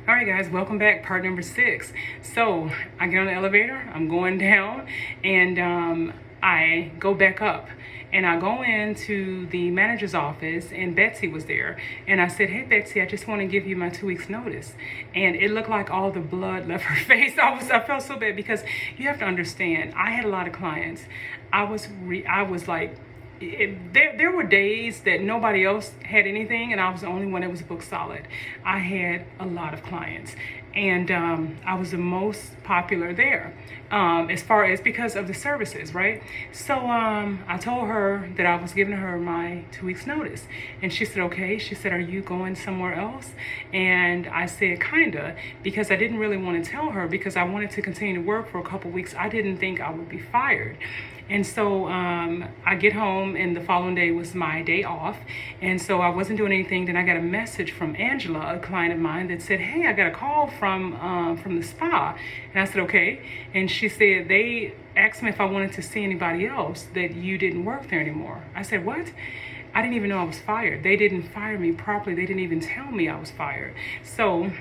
All right, guys, welcome back. Part number 6. So I get on the elevator, I'm going down, and I go back up. And I go into the manager's office, and Betsy was there. And I said, "Hey, Betsy, I just want to give you my 2 weeks notice." And it looked like all the blood left her face. I felt so bad because you have to understand, I had a lot of clients. I was like, there were days that nobody else had anything, and I was the only one that was booked solid. I had a lot of clients, and I was the most popular there, as far as because of the services, right? So I told her that I was giving her my 2 weeks notice, and she said, okay. She said, "Are you going somewhere else?" And I said, kinda, because I didn't really want to tell her because I wanted to continue to work for a couple weeks. I didn't think I would be fired. And so I get home, and the following day was my day off. And so I wasn't doing anything. Then I got a message from Angela, a client of mine, that said, "Hey, I got a call from the spa." And I said, okay. And she said, "They asked me if I wanted to see anybody else, that you didn't work there anymore." I said, "What?" I didn't even know I was fired. They didn't fire me properly. They didn't even tell me I was fired. So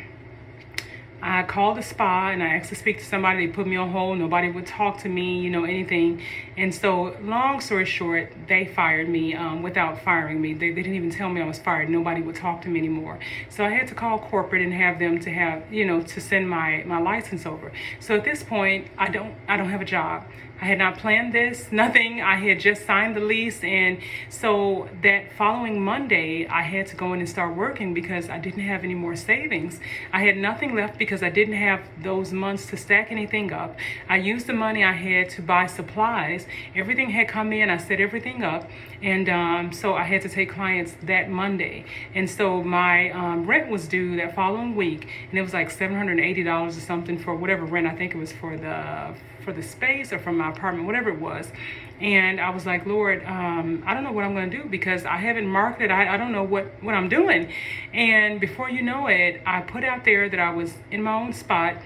I called the spa and I asked to speak to somebody. They put me on hold. Nobody would talk to me, anything. And so, long story short, they fired me without firing me. They didn't even tell me I was fired. Nobody would talk to me anymore. So I had to call corporate and have them to have, to send my license over. So at this point, I don't have a job. I had not planned this, nothing. I had just signed the lease. And so that following Monday, I had to go in and start working because I didn't have any more savings. I had nothing left because I didn't have those months to stack anything up. I used the money I had to buy supplies. Everything had come in. I set everything up. And so I had to take clients that Monday. And so my rent was due that following week. And it was like $780 or something for whatever rent. I think it was for the space or for my apartment, whatever it was. And I was like, Lord, I don't know what I'm going to do because I haven't marketed. I don't know what I'm doing. And before you know it, I put out there that I was in my own spot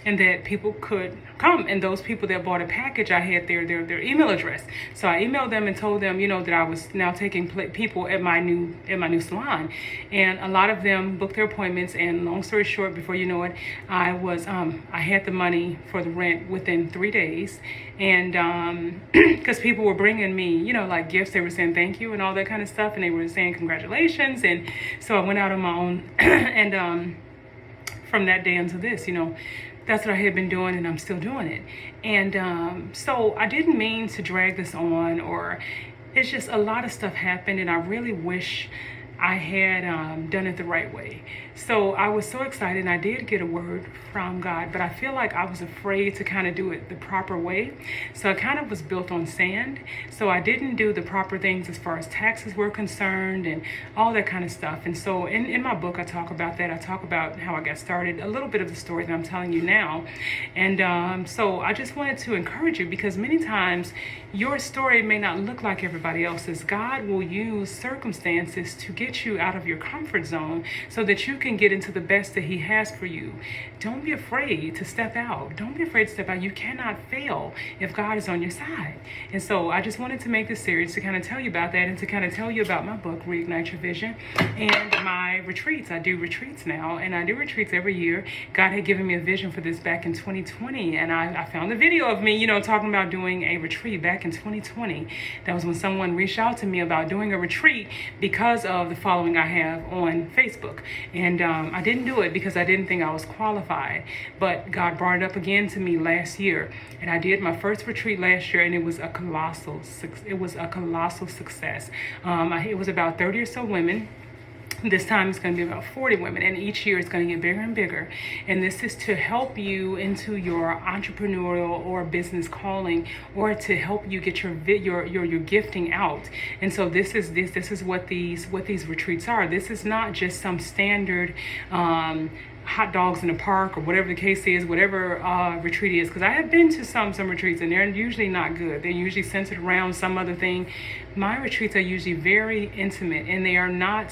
and that people could come. And those people that bought a package, I had their email address. So I emailed them and told them, that I was now taking people at my new salon. And a lot of them booked their appointments. And long story short, before you know it, I had the money for the rent within 3 days. And because people were bringing me, like gifts, they were saying thank you and all that kind of stuff. And they were saying congratulations. And so I went out on my own. And from that day until this, that's what I had been doing, and I'm still doing it. And so I didn't mean to drag this on, or it's just a lot of stuff happened, and I really wish I had done it the right way. So I was so excited, and I did get a word from God, but I feel like I was afraid to kind of do it the proper way. So I kind of was built on sand. So I didn't do the proper things as far as taxes were concerned and all that kind of stuff. And so in my book, I talk about that. I talk about how I got started, a little bit of the story that I'm telling you now. And so I just wanted to encourage you, because many times your story may not look like everybody else's. God will use circumstances to get you out of your comfort zone so that you can get into the best that He has for you. Don't be afraid to step out. Don't be afraid to step out. You cannot fail if God is on your side. And so I just wanted to make this series to kind of tell you about that, and to kind of tell you about my book, Reignite Your Vision, and my retreats. I do retreats now, and I do retreats every year. God had given me a vision for this back in 2020, and I found a video of me, talking about doing a retreat back in 2020. That was when someone reached out to me about doing a retreat because of the following I have on Facebook. And I didn't do it because I didn't think I was qualified. But God brought it up again to me last year. And I did my first retreat last year, and it was a colossal success. It was about 30 or so women. This time it's going to be about 40 women, and each year it's going to get bigger and bigger. And this is to help you into your entrepreneurial or business calling, or to help you get your gifting out. And so this is what these retreats are. This is not just some standard hot dogs in the park, or whatever the case is, whatever retreat is. Because I have been to some retreats, and they're usually not good. They're usually centered around some other thing. My retreats are usually very intimate, and they're not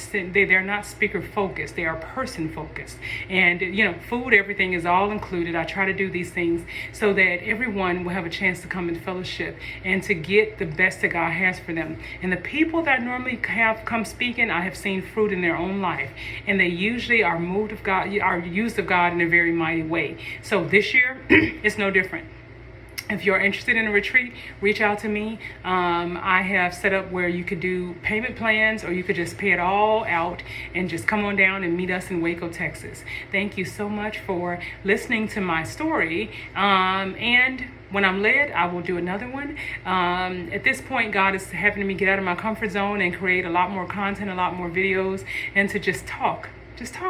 speaker focused. They are person focused. And food, everything is all included. I try to do these things so that everyone will have a chance to come in fellowship and to get the best that God has for them. And the people that normally have come speaking, I have seen fruit in their own life, and they usually are moved of God, are used of God in a very mighty way. So this year, it's no different. If you're interested in a retreat, reach out to me. I have set up where you could do payment plans, or you could just pay it all out and just come on down and meet us in Waco, Texas. Thank you so much for listening to my story. And when I'm led, I will do another one. At this point, God is having me get out of my comfort zone and create a lot more content, a lot more videos, and to just talk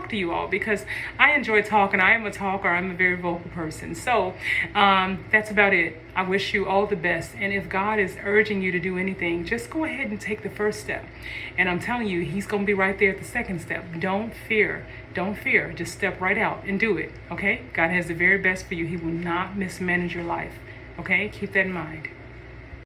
to you all, because I enjoy talking. I am a talker. I'm a very vocal person. So that's about it. I wish you all the best. And if God is urging you to do anything, just go ahead and take the first step. And I'm telling you, he's going to be right there at the second step. Don't fear. Don't fear. Just step right out and do it. Okay? God has the very best for you. He will not mismanage your life. Okay? Keep that in mind.